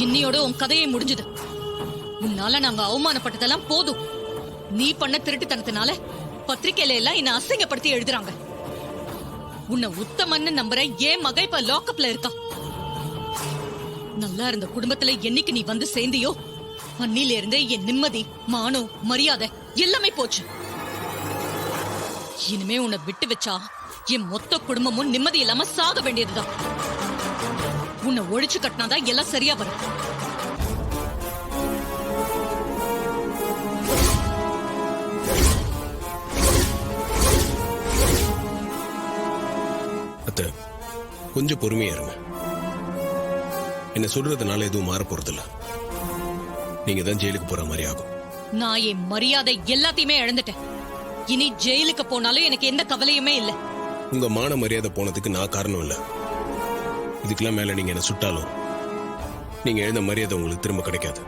இன்னியோட உன் கதையை முடிஞ்சது. உன்னால நாங்க அவமானப்பட்டதெல்லாம் போதும். நீ பண்ண திருட்டுத்தனத்தினால பத்திரிக்கையில எல்லாம் என்ன அசிங்கப்படுத்தி எழுதுறாங்க. உன்னை உத்தமன்னு நம்புற ஏன் மக இப்ப லாக்அப்ல இருக்கா. நல்லா இருந்த குடும்பத்துல என்னைக்கு நீ வந்து சேர்ந்தியோ அன்னில இருந்தே என் நிம்மதி, மானம், மரியாதை எல்லாமே போச்சு. இனிமே உன்னை விட்டு வச்சா என் மொத்த குடும்பமும் நிம்மதி இல்லாம சாக வேண்டியதுதான். உன்னை ஒழிச்சு கட்டினாதான் எல்லாம் சரியா வரும். அத்தை, கொஞ்சம் பொறுமையா இருங்க. என்ன சொல்றதுனால எதுவும் மாற போறதில்ல. நீங்க தான் ஜெயிலுக்கு போற மாதிரி ஆகும். நான் என் மரியாதை எல்லாத்தையுமே இழந்துட்டேன். இனி ஜெயிலுக்கு போனாலும் எனக்கு எந்த கவலையுமே இல்ல. உங்க மான மரியாதை போனதுக்கு நான் காரணம் இல்ல. இதுக்கெல்லாம் மேல நீங்க என்ன சுட்டாலும் நீங்க எழுந்த மரியாதை உங்களுக்கு திரும்ப கிடைக்காது.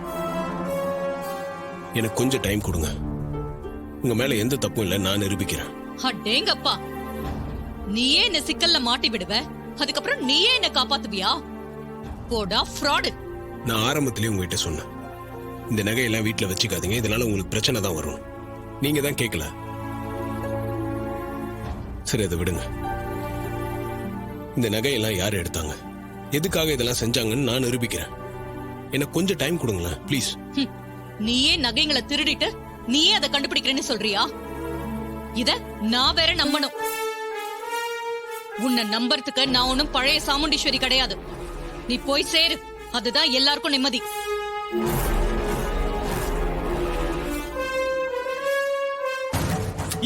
எனக்கு கொஞ்சம் டைம் கொடுங்க. உங்க மேல எந்த தப்பும் இல்ல, நான் நிரூபிக்கிறேன். அடேங்கப்பா, நீயே என்ன சிக்கல்ல மாட்டி விடுவ, அதுக்கப்புறம் நீயே என்ன காப்பாத்துவியா? போடா ஃப்ராடு. நான் ஆரம்பத்திலேயே உங்ககிட்ட சொன்னேன், இந்த நகையெல்லாம் வீட்டுல வச்சுக்காதீங்க, இதனால உங்களுக்கு பிரச்சனை தான் வரும். நீங்க தான் கேட்கல. சரி, அதை விடுங்க. இந்த நகையெல்லாம் யார் எடுத்தாங்க, எதுக்காக இதெல்லாம் செஞ்சாங்கன்னு நான் நிரூபிக்கிறேன். எனக்கு கொஞ்சம் டைம் கொடுங்களேன் ப்ளீஸ். நீயே நகைங்களை திருடிட்டு நீயே அதை கண்டுபிடிக்கிறேன்னு சொல்றியா? இத நான் வேற நம்பணும்? உன்னை நம்பறதுக்கு நான் ஒன்னும் பழைய சாமுண்டீஸ்வரி கிடையாது. நீ போய் சேரு, அதுதான் எல்லாருக்கும் நிம்மதி.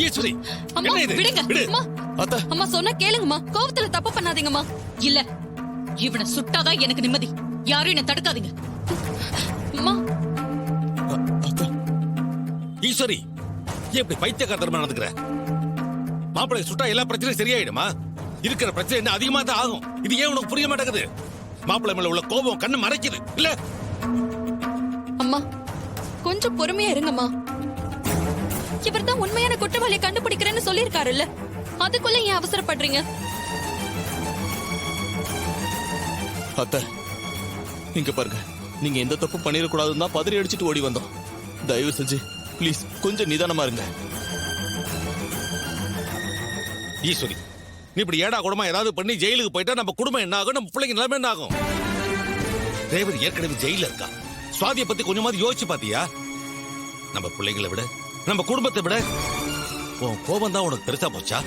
ஈஸ்வரி, அம்மா விடுங்க. அம்மா, அத்தை, அம்மா சொன்னா கேளுங்கம்மா. கோவத்துல தப்பு பண்ணாதீங்கம்மா. இல்ல, இவனை சுட்டாதான் எனக்கு நிம்மதி. யாரும் என்ன தடுக்காதீங்க. அம்மா. அத்தை. ஈஸ்வரி, ஏன் இப்படி பைத்தியக்காரத்தனமா நடந்துக்கிற? மாப்பிள்ளை சுட்டா எல்லா பிரச்சனையும் சரியாயிடுமா? இருக்கிற பிரச்சனை என்ன அதிகமா தான் ஆகும். இது ஏன் உனக்கு புரிய மாட்டேங்குது? மாப்பிள்ளை மேல உள்ள கோபம் கண்ணு மறைக்குது இல்ல? அம்மா, கொஞ்சம் பொறுமையா இருங்கம்மா. இவர் தான் உண்மையான குற்றவாளியை கண்டுபிடிக்கிறேன்னு சொல்லியிருக்காருல்ல, அதுக்குள்ள ஏன் அவசரப்படுறீங்க? அத்தை, இங்க பாருங்க, நீங்க எந்த தப்பு பண்ணிடக்கூடாதுன்னு தான் பதறி அடிச்சுட்டு ஓடி வந்தோம். தயவு செஞ்சு ப்ளீஸ் கொஞ்சம் நிதானமா இருங்க. ஈஸ்வரி, நீ இப்படி ஏடா கூடமா ஏதாவது பண்ணி ஜெயிலுக்கு போயிட்டா நம்ம குடும்பம் என்ன ஆகும், நம்ம பிள்ளைங்க நிலைமை என்ன ஆகும்? ரேவதி ஏற்கனவே ஜெயில இருக்கா. சுவாதியை பத்தி கொஞ்சமாவது யோசிச்சு பாத்தியா? நம்ம பிள்ளைங்களை விட, நம்ம குடும்பத்தை விட உன் கோபம் தான் உனக்கு பெருசா போச்சா?